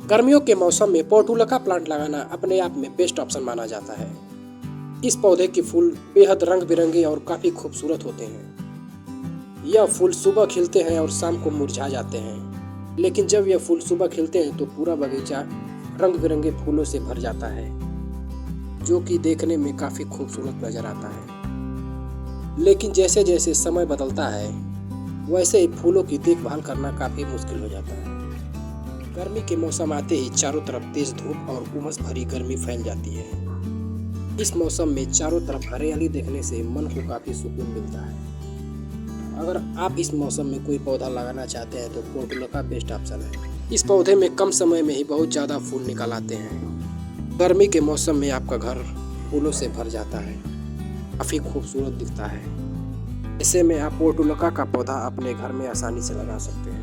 गर्मियों के मौसम में पोर्टुलाका प्लांट लगाना अपने आप में बेस्ट ऑप्शन माना जाता है। इस पौधे के फूल बेहद रंग बिरंगे और काफी खूबसूरत होते हैं। यह फूल सुबह खिलते हैं और शाम को मुरझा जाते हैं, लेकिन जब यह फूल सुबह खिलते हैं तो पूरा बगीचा रंग बिरंगे फूलों से भर जाता है, जो कि देखने में काफी खूबसूरत नजर आता है। लेकिन जैसे जैसे समय बदलता है वैसे ही फूलों की देखभाल करना काफी मुश्किल हो जाता है। गर्मी के मौसम आते ही चारों तरफ तेज धूप और उमस भरी गर्मी फैल जाती है। इस मौसम में चारों तरफ हरियाली देखने से मन को काफी सुकून मिलता है। अगर आप इस मौसम में कोई पौधा लगाना चाहते हैं तो पोर्टुलाका बेस्ट ऑप्शन है। इस पौधे में कम समय में ही बहुत ज्यादा फूल निकल आते हैं। गर्मी के मौसम में आपका घर फूलों से भर जाता है, काफी खूबसूरत दिखता है। ऐसे में आप पोर्टुलाका का पौधा अपने घर में आसानी से लगा सकते हैं।